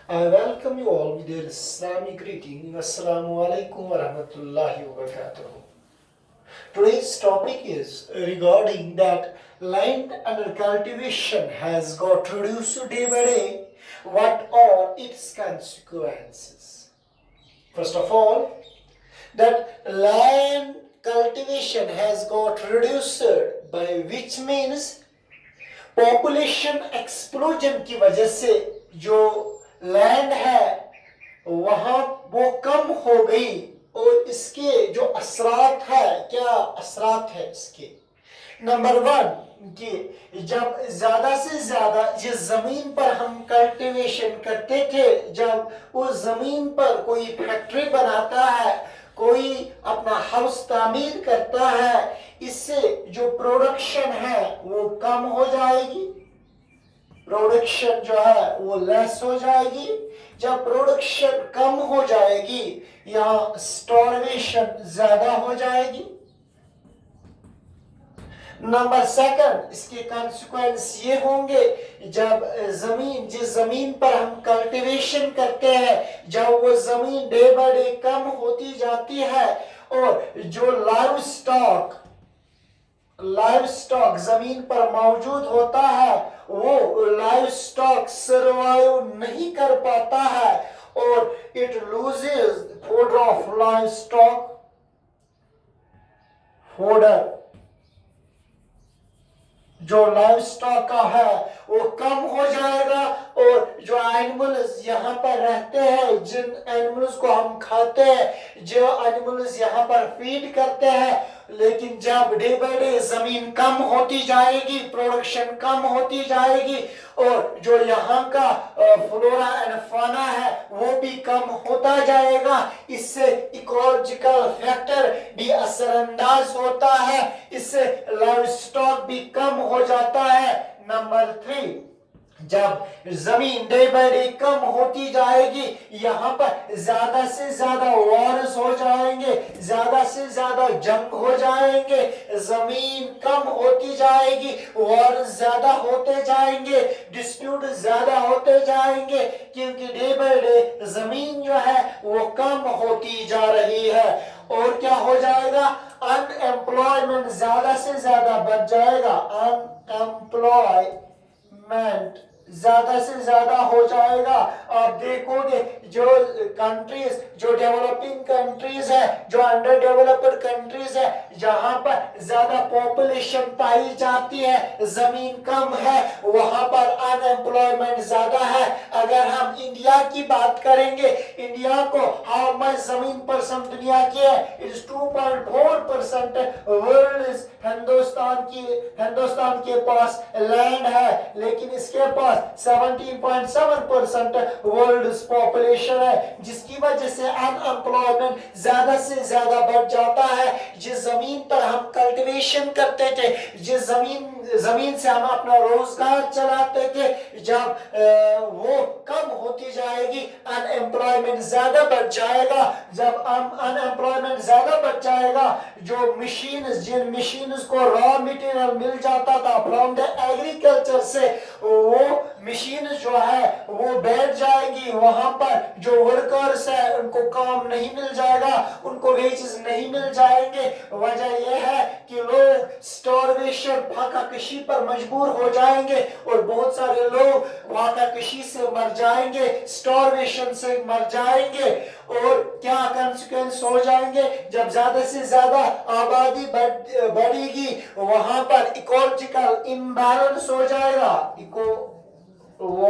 I welcome you all with their Islamic greeting. Assalamu alaikum wa rahmatullahi wa barakatuh. Today's topic is regarding that land under cultivation has got reduced day by day. What are its consequences? First of all, that land cultivation has got reduced, by which means population explosion की वजह से जो land है वहां वो कम हो गई और इसके जो असरात है, क्या असरात है इसके। नंबर वन कि जब ज्यादा से ज्यादा जिस जमीन पर हम कल्टीवेशन करते थे, जब उस जमीन पर कोई फैक्ट्री बनाता है, कोई अपना हाउस तामीर करता है, इससे जो प्रोडक्शन है वो कम हो जाएगी, प्रोडक्शन जो है वो लेस हो जाएगी। जब प्रोडक्शन कम हो जाएगी, यहाँ स्टॉर्वेशन ज्यादा हो जाएगी। नंबर सेकंड, इसके कॉन्सिक्वेंस ये होंगे, जब जमीन जिस जमीन पर हम कल्टीवेशन करते हैं, जब वो जमीन डे बाय डे कम होती जाती है और जो लाइव स्टॉक जमीन पर मौजूद होता है, वो लाइव स्टॉक सर्वाइव नहीं कर पाता है और it loses fodder of live stock, fodder जो लाइव स्टॉक का है वो कम हो जाएगा और जो एनिमल्स यहाँ पर रहते हैं, जिन एनिमल्स को हम खाते हैं, जो एनिमल्स यहाँ पर फीड करते हैं, लेकिन जब डे बाय डे जमीन कम होती जाएगी, प्रोडक्शन कम होती जाएगी और जो यहाँ का फ्लोरा एंड फाना है वो भी कम होता जाएगा, इससे इकोलॉजिकल फैक्टर भी असरअंदाज होता है, इससे लाइव स्टॉक भी कम हो जाता है। नंबर थ्री, जब जमीन डे बाय डे कम होती जाएगी, यहाँ पर ज्यादा से ज्यादा वॉर्स हो जाएंगे, ज्यादा से ज्यादा जंग हो जाएंगे, जमीन कम होती जाएगी, वॉर ज्यादा होते जाएंगे, डिस्प्यूट ज्यादा होते जाएंगे, क्योंकि डे बाय डे जमीन जो है वो कम होती जा रही है। और क्या हो जाएगा, अनएम्प्लॉयमेंट ज्यादा से ज्यादा बढ़ जाएगा, अनएम्प्लॉयमेंट ज्यादा से ज्यादा हो जाएगा। आप देखोगे जो कंट्रीज, जो डेवलपिंग कंट्रीज है, जो अंडर डेवलप्ड कंट्रीज है, जहां पर ज्यादा पॉपुलेशन पाई जाती है, जमीन कम है, वहां पर अनएम्प्लॉयमेंट ज्यादा है। अगर हम इंडिया की बात करेंगे, इंडिया को हाउ मच जमीन परसेंट दुनिया की है, इट्स 2.4%। वर्ल्ड इज हिंदुस्तान के पास लैंड है, लेकिन इसके पास 17.7% वर्ल्ड पॉपुलेशन है, जिसकी वजह से अनएम्प्लॉयमेंट ज्यादा से ज्यादा बढ़ जाता है। जिस जमीन पर हम कल्टीवेशन करते थे, जिस जमीन से हम अपना रोजगार चलाते थे, जब वो कम होती जाएगी, अनएम्प्लॉयमेंट ज्यादा बढ़ जाएगा। जब अनएम्प्लॉयमेंट ज्यादा बढ़ जाएगा, जो जिन मशीन को रॉ मटेरियल मिल जाता था फ्रॉम द एग्रीकल्चर से, वो मशीन जो है वो बैठ जाएगी, वहां पर जो वर्कर्स है उनको काम नहीं मिल जाएगा, उनको वेजेस नहीं मिल जाएंगे। वजह यह है कि लोग स्टार्वेशन, फाका कशी पर मजबूर हो जाएंगे और बहुत सारे लोग फाका कशी से मर जाएंगे, स्टार्वेशन से मर जाएंगे। और क्या कंसिक्वेंस हो जाएंगे, जब ज्यादा से ज्यादा आबादी बढ़ेगी, वहां पर इकोलॉजिकल इम्बैलेंस हो जाएगा, इकोलॉजिकल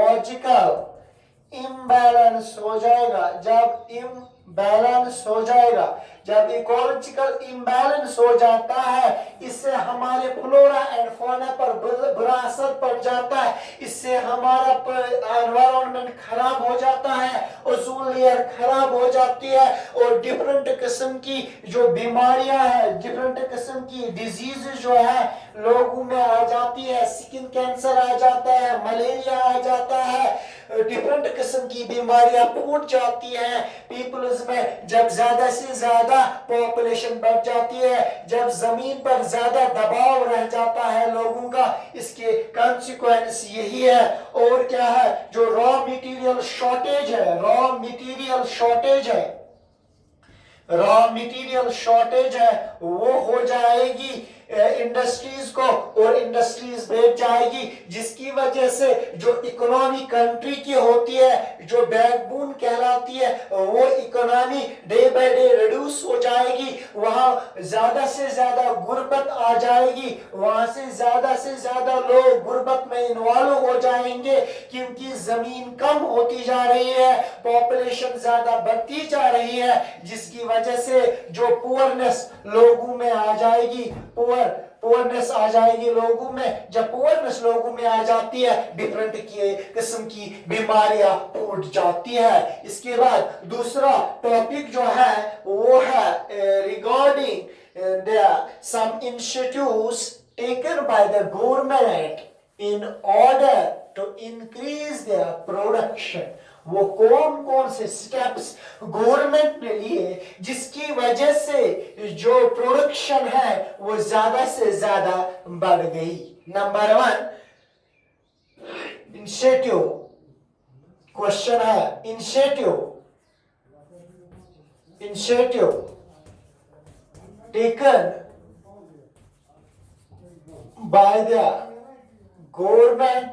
इम्बैलेंस हो जाएगा। जब इम्बैलेंस हो जाएगा, जब इकोलॉजिकल इम्बैलेंस हो जाता है, इससे हमारे फ्लोरा एंड फौना पर बुरा असर पड़ जाता है, इससे हमारा एनवायरनमेंट खराब हो जाता है, ओजोन लेयर खराब हो जाती है और डिफरेंट किस्म की जो बीमारियां हैं, डिफरेंट किस्म की डिजीज जो है लोगों में आ जाती है, स्किन कैंसर आ जाता है, मलेरिया आ जाता है, डिफरेंट किस्म की बीमारियां फूट जाती हैं पीपल्स में। जब ज्यादा से ज्यादा ज्यादा पॉपुलेशन बढ़ जाती है, जब जमीन पर ज्यादा दबाव रह जाता है लोगों का, इसके कॉन्सिक्वेंस यही है। और क्या है, जो रॉ मटेरियल शॉर्टेज है, रॉ मटेरियल शॉर्टेज है वो हो जाएगी इंडस्ट्रीज को, और इंडस्ट्रीज बैठ जाएगी, जिसकी वजह से जो इकोनॉमी कंट्री की होती है, जो बैकबोन कहलाती है, वो economy day by day reduce हो जाएगी। वहां ज्यादा से ज्यादा गुर्बत आ जाएगी, वहां से ज्यादा लोग गुर्बत में इन्वॉल्व हो जाएंगे, क्योंकि जमीन कम होती जा रही है, पॉपुलेशन ज्यादा बढ़ती जा रही है, जिसकी वजह से जो पुअरनेस लोगों में आ जाएगी, पुअरनेस आ जाएगी लोगों में। जब पुअरनेस लोगों में आ जाती है, डिफरेंट किस्म की बीमारियां फूट जाती है। इसके बाद दूसरा टॉपिक जो है वो है regarding the some initiatives taken by the government in order to increase their production. वो कौन कौन से स्टेप्स गवर्नमेंट ने लिए जिसकी वजह से जो प्रोडक्शन है वो ज्यादा से ज्यादा बढ़ गई। नंबर 1 इनिशिएटिव, क्वेश्चन है initiative taken by the government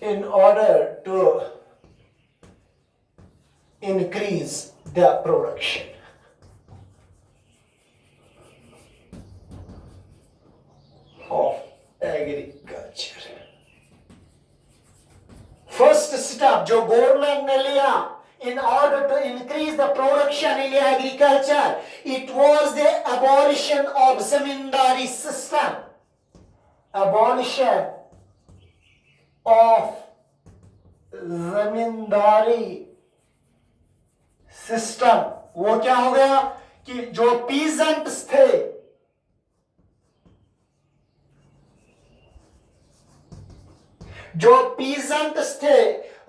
in order to increase the production. Of agriculture. First step जो गवर्नमेंट ने लिया in order to increase the production in agriculture, it was the abolition of zamindari system. Abolition of zamindari system. वो क्या हो गया कि जो peasants थे,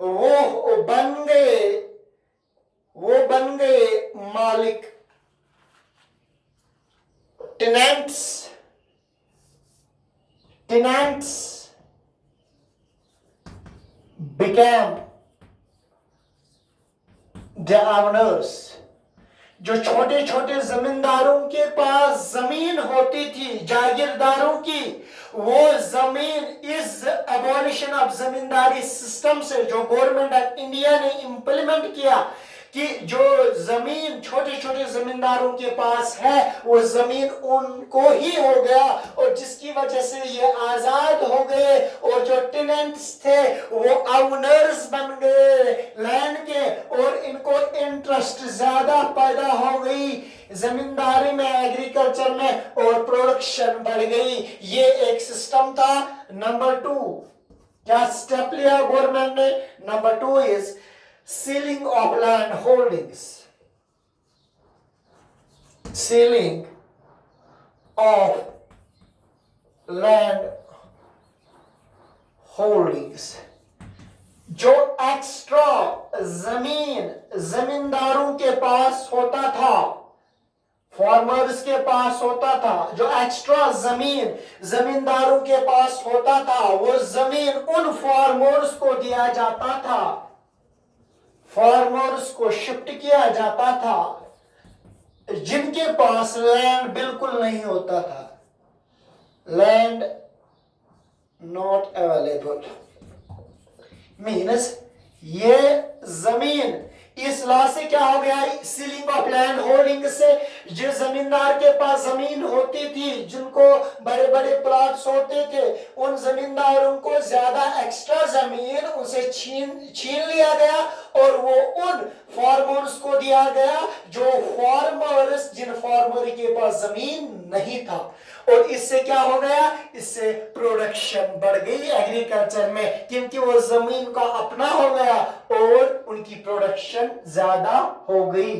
वो बन गए मालिक, टेनेंट्स became the owners. जो छोटे छोटे जमींदारों के पास जमीन होती थी, जागीरदारों की, वो जमीन इस एबॉलिशन ऑफ जमींदारी सिस्टम से जो गवर्नमेंट ऑफ इंडिया ने इंप्लीमेंट किया कि जो जमीन छोटे छोटे जमींदारों के पास है वो जमीन उनको ही हो गया, और जिसकी वजह से ये आजाद हो गए, और जो टेनेंट्स थे वो ओनर्स बन गए लैंड के, और इनको इंटरेस्ट ज्यादा पैदा हो गई जमींदारी में, एग्रीकल्चर में, और प्रोडक्शन बढ़ गई। ये एक सिस्टम था। नंबर 2 क्या स्टेप लिया गवर्नमेंट ने? Number 2 is Sealing of land holdings. Sealing of land holdings. जो एक्स्ट्रा जमींदारों के पास होता था, फार्मर्स के पास होता था, जो एक्स्ट्रा जमींदारों के पास होता था, वो जमीन उन फार्मर्स को दिया जाता था, फार्मर्स को शिफ्ट किया जाता था जिनके पास लैंड बिल्कुल नहीं होता था, लैंड नॉट अवेलेबल। मीन्स ये जमीन इस लॉ से क्या हो गया, सीलिंग ऑफ लैंड होल्डिंग से जो जमींदार के पास जमीन होती थी, जिनको बड़े बड़े प्लॉट्स होते थे, उन जमींदारों को ज्यादा एक्स्ट्रा जमीन उनसे छीन लिया गया, और वो उन फार्मर्स को दिया गया जिन फार्मर के पास जमीन नहीं था। और इससे क्या हो गया, इससे प्रोडक्शन बढ़ गई एग्रीकल्चर में, क्योंकि वो जमीन का अपना हो गया और उनकी प्रोडक्शन ज्यादा हो गई।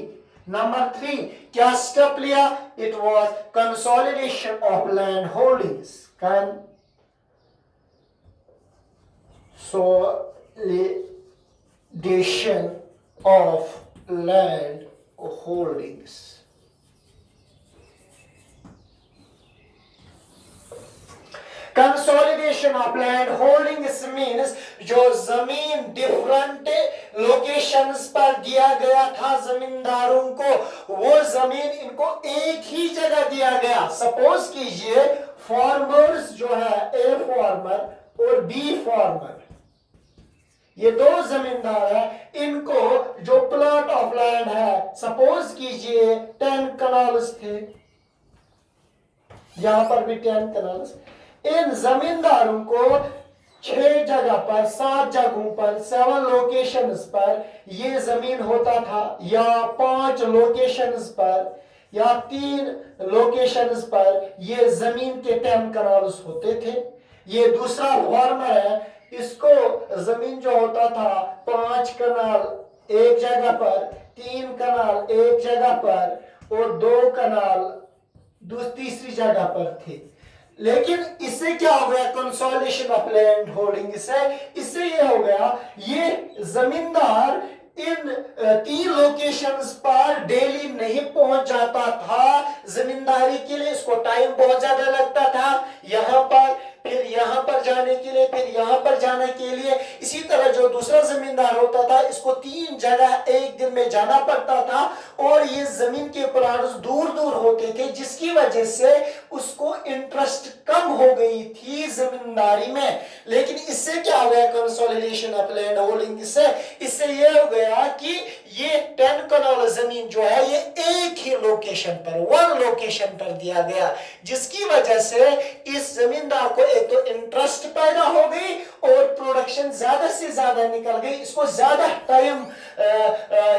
नंबर 3 क्या स्टेप लिया? It was consolidation of land holdings, consolidation of land holdings. Consolidation of land holdings means जो जमीन डिफरेंट लोकेशंस पर दिया गया था जमींदारों को, वो जमीन इनको एक ही जगह दिया गया। सपोज कीजिए फार्मर्स जो है, ए फार्मर और बी फार्मर, ये दो जमींदार है, इनको जो प्लॉट ऑफ लैंड है, सपोज कीजिए 10 कनाल्स थे, यहां पर भी 10 कनाल्स। इन जमींदारों को 6 जगह पर, 7 जगहों पर, 7 लोकेशंस पर ये जमीन होता था, या 5 लोकेशंस पर या 3 लोकेशंस पर ये जमीन के 10 कनाल्स होते थे। ये दूसरा फार्मर है, इसको जमीन जो होता था 5 कनाल एक जगह पर, 3 कनाल एक जगह पर और 2 कनाल तीसरी जगह पर थे। लेकिन इससे क्या हो गया? कंसोलिडेशन ऑफ लैंड होल्डिंग से इससे ये हो गया, ये जमींदार इन 3 लोकेशंस पर डेली नहीं पहुंच जाता था जमींदारी के लिए, इसको टाइम बहुत ज्यादा लगता था, यहां पर फिर यहां पर जाने के लिए, फिर यहां पर जाने के लिए। इसी तरह जो दूसरा जमींदार होता था, इसको 3 जगह एक दिन में जाना पड़ता था और ये जमीन के प्लॉट्स दूर दूर होते थे, जिसकी वजह से उसको इंटरेस्ट कम हो गई थी जमींदारी में। लेकिन इससे क्या हो गया? कंसोलिडेशन ऑफ लैंड होल्डिंग से इससे ये हो गया कि ये 10 कनाल जमीन जो है ये एक ही लोकेशन पर, 1 लोकेशन पर दिया गया, जिसकी वजह से इस जमींदार को एक तो इंटरेस्ट पैदा हो गई और प्रोडक्शन ज्यादा से ज्यादा निकल गई, इसको ज्यादा टाइम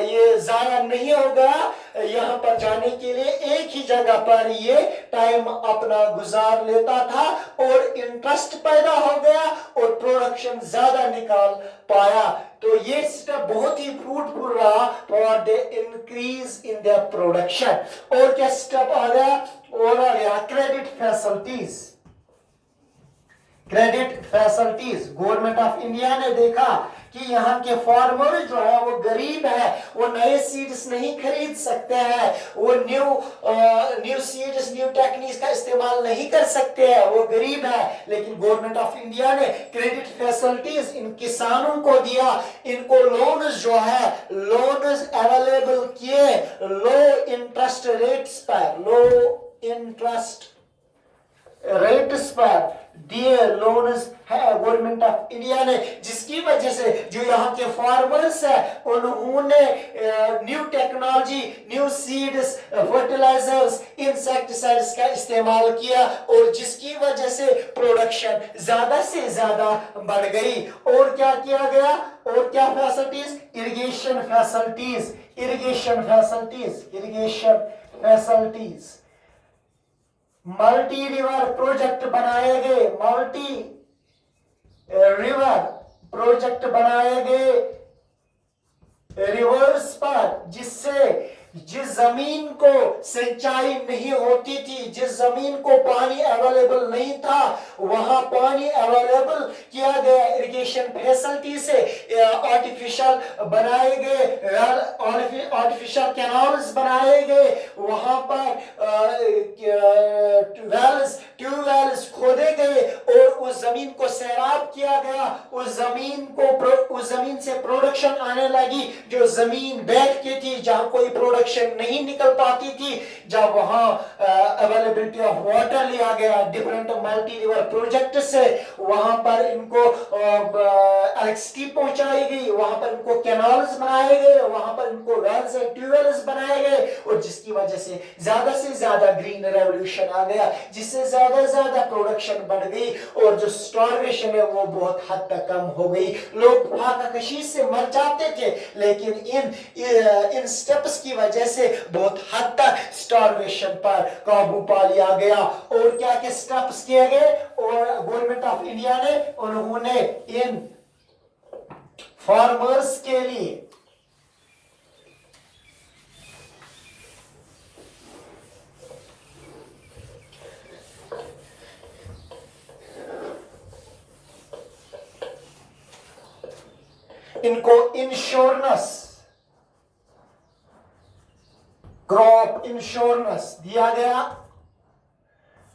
ये जाया नहीं होगा यहां पर जाने के लिए, एक ही जगह पर ये टाइम अपना गुजार लेता था और इंटरेस्ट पैदा हो गया और प्रोडक्शन ज्यादा निकाल पाया। तो ये स्टेप बहुत ही फ्रूटफुल रहा for the increase in the production. और क्या स्टेप आ गया? और आ गया credit facilities. Credit facilities government of India ने देखा कि यहाँ के फार्मर जो है वो गरीब है, वो नए सीड्स नहीं खरीद सकते हैं, वो न्यू सीड्स, न्यू टेक्निक्स का इस्तेमाल नहीं कर सकते हैं, वो गरीब है। लेकिन गवर्नमेंट ऑफ इंडिया ने क्रेडिट फैसिलिटीज इन किसानों को दिया, इनको लोन्स जो है लोन्स अवेलेबल किए लो इंटरेस्ट रेट्स पर, लो इंटरेस्ट रेट्स पर दिए लोन्स है गवर्नमेंट ऑफ इंडिया ने, जिसकी वजह से जो यहाँ के फार्मर्स है उन्होंने new technology, new seeds, fertilizers, insecticides का इस्तेमाल किया और जिसकी वजह से प्रोडक्शन ज्यादा से ज्यादा बढ़ गई। और क्या किया गया? और क्या facilities? Irrigation facilities, irrigation facilities, irrigation facilities, multi river project बनाए गए, मल्टी रिवर प्रोजेक्ट बनाए गए रिवर्स पर, जिससे जिस जमीन को सिंचाई नहीं होती थी, जिस जमीन को पानी अवेलेबल नहीं था, वहां पानी अवेलेबल किया गया इरिगेशन फैसिलिटी से। आर्टिफिशियल बनाए गए, आर्टिफिशियल कैनाल्स बनाए गए, वहां पर वेल्स, ट्यूबवेल्स खोदे गए और उस जमीन को सैराब किया गया, उस जमीन से प्रोडक्शन आने लगी। जो जमीन बैठ के थी, जहां कोई प्रोडक्शन नहीं निकल पाती थी, जब वहां अवेलेबिलिटी ऑफ वाटर लिया गया डिफरेंट मल्टी रिवर प्रोजेक्ट से, वहां पर इनको इलेक्ट्रिसिटी पहुंचाई गई, वहां पर इनको कैनाल्स बनाए गए, वहां पर इनको वेल्स एंड ट्यूबवेल्स बनाए गए और जिसकी वजह से ज्यादा ग्रीन रेवोल्यूशन आ गया, जिससे ज्यादा प्रोडक्शन बढ़ गई और जो स्टार्वेशन है वो बहुत हद तक कम हो गई। लोग फाकाकशी से मर जाते थे, लेकिन इन स्टेप्स की वजह से बहुत हद तक स्टार्वेशन पर काबू पा लिया गया। और क्या क्या स्टेप्स किए गए? और गवर्नमेंट ऑफ इंडिया ने उन्होंने इन फार्मर्स के लिए इनको इंश्योरेंस, क्रॉप इंश्योरेंस दिया गया,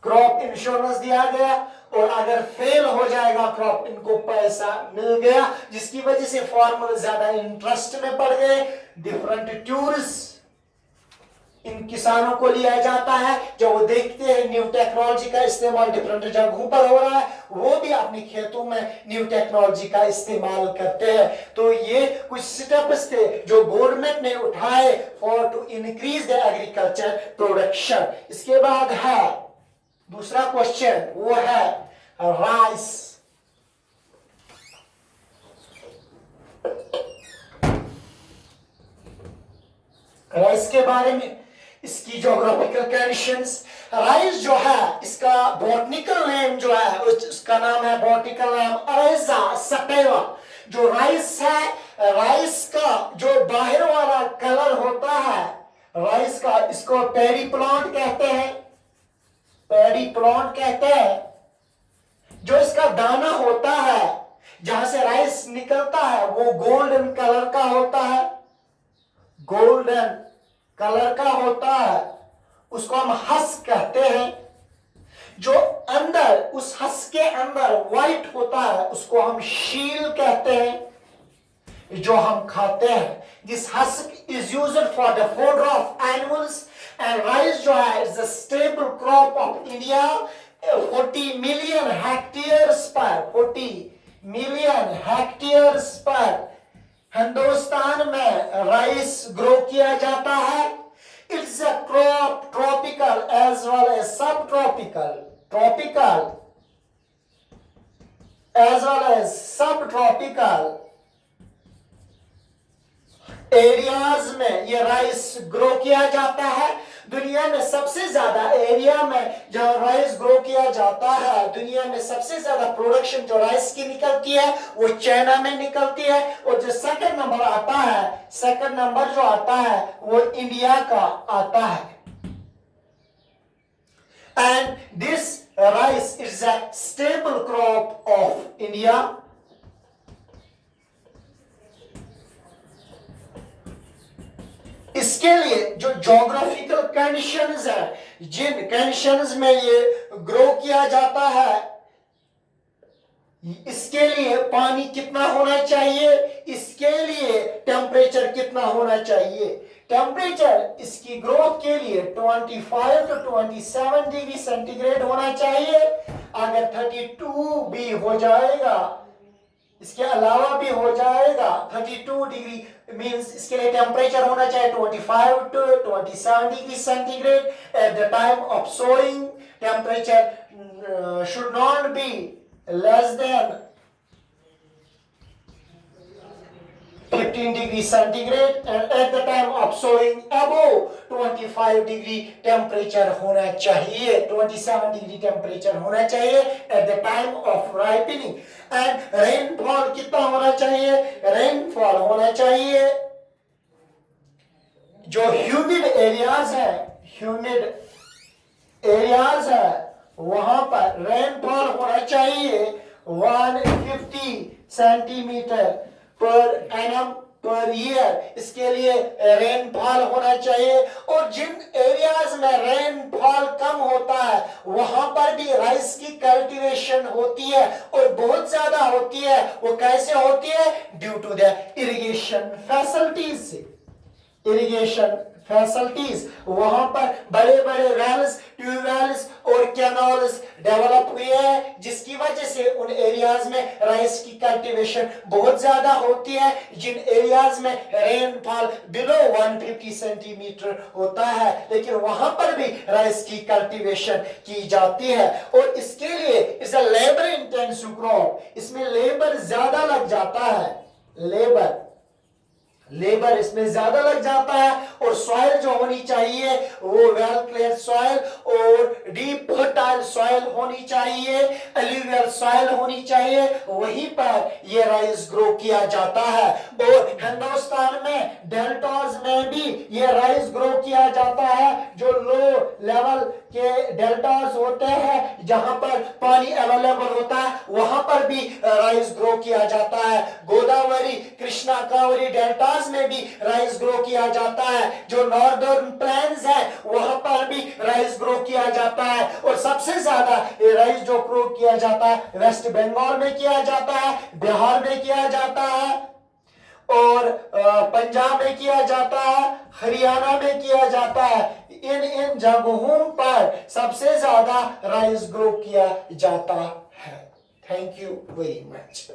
क्रॉप इंश्योरेंस दिया गया, और अगर फेल हो जाएगा क्रॉप, इनको पैसा मिल गया, जिसकी वजह से फार्मर ज्यादा इंटरेस्ट में पड़ गए। डिफरेंट टूर्स इन किसानों को लिया जाता है, जब वो देखते हैं न्यू टेक्नोलॉजी का इस्तेमाल डिफरेंट जगहों पर हो रहा है, वो भी अपने खेतों में न्यू टेक्नोलॉजी का इस्तेमाल करते हैं। तो ये कुछ स्टेप्स थे जो गवर्नमेंट ने उठाए for to increase the agriculture production. इसके बाद है दूसरा क्वेश्चन, वो है राइस। राइस के बारे में, इसकी ज्योग्राफिकल कंडीशंस। राइस जो है, इसका बॉटनिकल नेम जो है, उसका नाम है बॉटनिकल नेम अरेजा सपेवा। जो राइस है, राइस का जो बाहर वाला कलर होता है राइस का, इसको पेडी प्लांट कहते हैं, पेडी प्लांट कहते हैं। जो इसका दाना होता है, जहां से राइस निकलता है, वो गोल्डन कलर का होता है, गोल्डन कलर का होता है, उसको हम हस्क कहते हैं। जो अंदर, उस हस्क के अंदर व्हाइट होता है, उसको हम शील कहते हैं, जो हम खाते हैं। This husk is used for the food of animals. And rice जो है is the stable crop of India. 40 million hectares पर, 40 मिलियन हेक्टेयर्स पर हिंदुस्तान में राइस ग्रो किया जाता है। It's a crop tropical as well as sub tropical, tropical as well as sub tropical areas में ये राइस ग्रो किया जाता है। दुनिया में सबसे ज्यादा एरिया में जहां राइस ग्रो किया जाता है, दुनिया में सबसे ज्यादा प्रोडक्शन जो राइस की निकलती है वो चाइना में निकलती है। और जो सेकंड नंबर आता है, सेकंड नंबर जो आता है वो इंडिया का आता है। And this rice is a stable crop of India. इसके लिए जो ज्योग्राफिकल कंडीशंस है, जिन कंडीशंस में ये ग्रो किया जाता है, इसके लिए पानी कितना होना चाहिए, इसके लिए टेम्परेचर कितना होना चाहिए। टेम्परेचर इसकी ग्रोथ के लिए 25 to 27 डिग्री सेंटीग्रेड होना चाहिए। अगर 32 भी हो जाएगा, इसके अलावा भी हो जाएगा, 32 डिग्री मींस इसके लिए टेम्परेचर होना चाहिए 25 to 27 degree centigrade. At the time of sowing temperature should not be less than 15 degree centigrade and at the time of sowing above 25 degree temperature होना चाहिए, 27 डिग्री टेम्परेचर होना चाहिए at the time of ripening. And rainfall कितना होना चाहिए, rainfall होना चाहिए, जो ह्यूमिड एरियाज है, ह्यूमिड एरियाज है, वहां पर रेनफॉल होना चाहिए 150 centimetre per annum per year. इसके लिए रेनफॉल होना चाहिए। और जिन एरियाज में रेनफॉल कम होता है, वहां पर भी राइस की कल्टीवेशन होती है और बहुत ज्यादा होती है। वो कैसे होती है? Due to the irrigation facilities से, इरिगेशन फैसिलिटीज, वहां पर बड़े बड़े वेल्स, ट्यूबवेल्स और कैनाल्स डेवलप हुए हैं, जिसकी वजह से उन एरियाज में राइस की कल्टीवेशन बहुत ज्यादा होती है। जिन एरियाज में रेनफॉल बिलो 150 सेंटीमीटर होता है, लेकिन वहां पर भी राइस की कल्टीवेशन की जाती है। और इसके लिए इस लेबर इंटेंसिव क्रॉप, इसमें लेबर ज्यादा लग जाता है, लेबर इसमें ज्यादा लग जाता है। और सॉइल जो होनी चाहिए वो वेल क्लियर सॉइल और डीप फर्टाइल सॉइल होनी चाहिए, एल्यूवियल सॉइल होनी चाहिए, वहीं पर ये राइस ग्रो किया जाता है। और हिंदुस्तान में डेल्टास में भी ये राइस ग्रो किया जाता है, जो लो लेवल के डेल्टास होते हैं जहां पर पानी अवेलेबल होता है, वहां पर भी राइस ग्रो किया जाता है। गोदावरी, कृष्णा, कावेरी डेल्टास में भी राइस ग्रो किया जाता है। जो नॉर्दर्न प्लेन्स है वहां पर भी राइस ग्रो किया जाता है। और सबसे ज्यादा राइस जो ग्रो किया जाता है वेस्ट बंगाल में किया जाता है, बिहार में किया जाता है, और पंजाब में किया जाता है, हरियाणा में किया जाता है। इन जगहों पर सबसे ज्यादा राइस ग्रो किया जाता है। Thank you very much.